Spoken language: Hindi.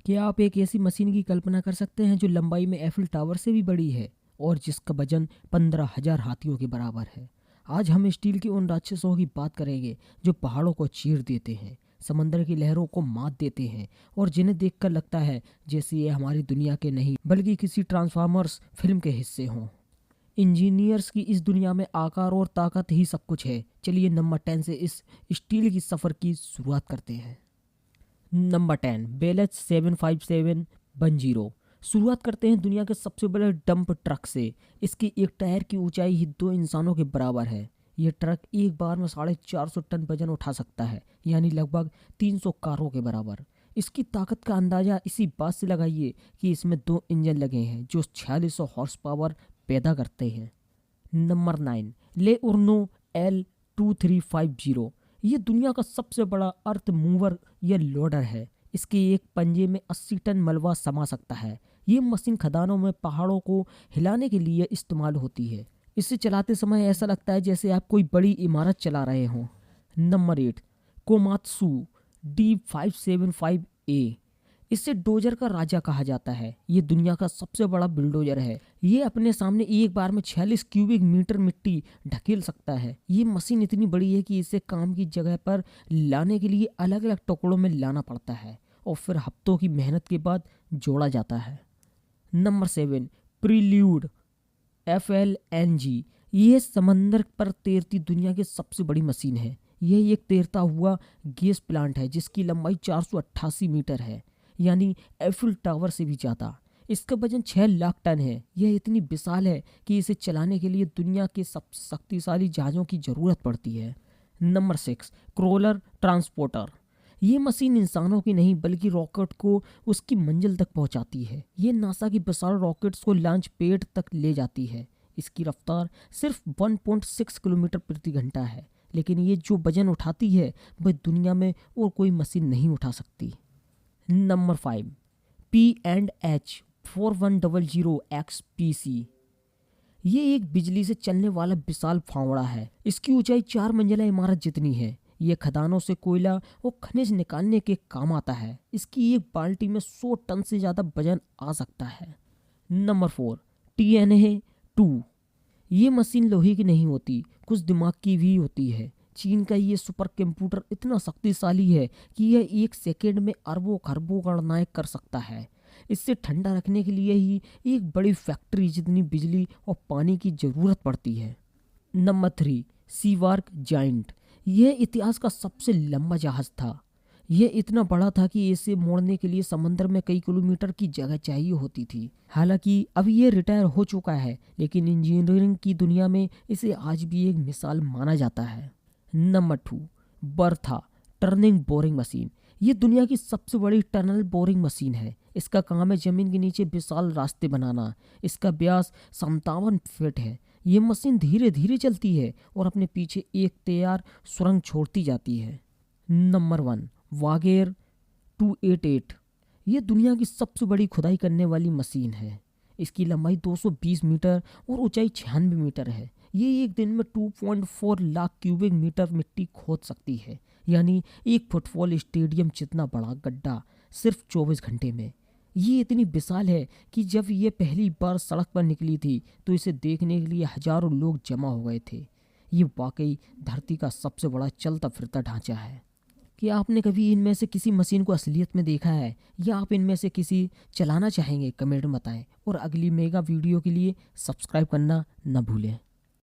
क्या आप एक ऐसी मशीन की कल्पना कर सकते हैं जो लंबाई में एफिल टावर से भी बड़ी है और जिसका वजन 15,000 हाथियों के बराबर है। आज हम स्टील के उन राक्षसों की बात करेंगे जो पहाड़ों को चीर देते हैं, समंदर की लहरों को मात देते हैं और जिन्हें देखकर लगता है जैसे ये हमारी दुनिया के नहीं बल्कि किसी ट्रांसफार्मर्स फिल्म के हिस्से हों। इंजीनियर्स की इस दुनिया में आकार और ताकत ही सब कुछ है। चलिए नंबर 10 से इस स्टील की सफ़र की शुरुआत करते हैं। नंबर 10 बेलेज 75710। शुरुआत करते हैं दुनिया के सबसे बड़े डंप ट्रक से। इसकी एक टायर की ऊंचाई ही 2 इंसानों के बराबर है। यह ट्रक एक बार में 450 टन वजन उठा सकता है, यानी लगभग 300 कारों के बराबर। इसकी ताकत का अंदाजा इसी बात से लगाइए कि इसमें 2 इंजन लगे हैं जो 4600 हॉर्स पावर पैदा करते हैं। नंबर 9 ले उर्नो L2350। ये दुनिया का सबसे बड़ा अर्थ मूवर या लोडर है। इसके एक पंजे में 80 टन मलबा समा सकता है। ये मशीन खदानों में पहाड़ों को हिलाने के लिए इस्तेमाल होती है। इसे चलाते समय ऐसा लगता है जैसे आप कोई बड़ी इमारत चला रहे हों। Number 8 Komatsu D575A। इसे डोजर का राजा कहा जाता है। ये दुनिया का सबसे बड़ा बुलडोजर है। ये अपने सामने एक बार में 46 क्यूबिक मीटर मिट्टी ढकेल सकता है। ये मशीन इतनी बड़ी है कि इसे काम की जगह पर लाने के लिए अलग अलग टुकड़ों में लाना पड़ता है और फिर हफ्तों की मेहनत के बाद जोड़ा जाता है। Number 7 prelude FLNG। ये समंदर पर तैरती दुनिया की सबसे बड़ी मशीन है। यह एक तैरता हुआ गैस प्लांट है जिसकी लंबाई 488 मीटर है, यानी एफिल टावर से भी ज़्यादा। इसका वजन 6 लाख टन है। यह इतनी विशाल है कि इसे चलाने के लिए दुनिया के सबसे शक्तिशाली जहाज़ों की ज़रूरत पड़ती है। Number 6 crawler transporter. ये मशीन इंसानों की नहीं बल्कि रॉकेट को उसकी मंजिल तक पहुंचाती है। ये नासा की विशाल रॉकेट्स को लॉन्च पैड तक ले जाती है। इसकी रफ्तार सिर्फ 1.6 किलोमीटर प्रति घंटा है, लेकिन ये जो वजन उठाती है वह दुनिया में और कोई मशीन नहीं उठा सकती। Number 5 P&H 4100 XPC। ये एक बिजली से चलने वाला विशाल फावड़ा है। इसकी ऊंचाई 4 मंजिला इमारत जितनी है। यह खदानों से कोयला और खनिज निकालने के काम आता है। इसकी एक बाल्टी में 100 टन से ज़्यादा वजन आ सकता है। Number 4 TNA-2। ये मशीन लोहे की नहीं होती, कुछ दिमाग की भी होती है। चीन का ये सुपर कंप्यूटर इतना शक्तिशाली है कि यह 1 सेकेंड में अरबों खरबों गणनाएं कर सकता है। इससे ठंडा रखने के लिए ही एक बड़ी फैक्ट्री जितनी बिजली और पानी की ज़रूरत पड़ती है। नंबर 3 सीवार्क जायंट। यह इतिहास का सबसे लंबा जहाज था। यह इतना बड़ा था कि इसे मोड़ने के लिए समंदर में कई किलोमीटर की जगह चाहिए होती थी। हालांकि अब यह रिटायर हो चुका है, लेकिन इंजीनियरिंग की दुनिया में इसे आज भी एक मिसाल माना जाता है। Number 2 Bertha turning boring machine. ये दुनिया की सबसे बड़ी टनल बोरिंग मशीन है। इसका काम है जमीन के नीचे विशाल रास्ते बनाना। इसका व्यास 57 फीट है। ये मशीन धीरे धीरे चलती है और अपने पीछे एक तैयार सुरंग छोड़ती जाती है। नंबर 1 वागेर 288। ये दुनिया की सबसे बड़ी खुदाई करने वाली मशीन है। इसकी लंबाई 220 मीटर और ऊंचाई 96 मीटर है। ये एक दिन में 2.4 लाख क्यूबिक मीटर मिट्टी खोद सकती है, यानी एक फुटबॉल स्टेडियम जितना बड़ा गड्ढा सिर्फ 24 घंटे में। ये इतनी विशाल है कि जब ये पहली बार सड़क पर निकली थी तो इसे देखने के लिए हजारों लोग जमा हो गए थे। ये वाकई धरती का सबसे बड़ा चलता फिरता ढांचा है। क्या आपने कभी इनमें से किसी मशीन को असलियत में देखा है, या आप इनमें से किसी चलाना चाहेंगे? कमेंट में बताएं और अगली मेगा वीडियो के लिए सब्सक्राइब करना न भूलें।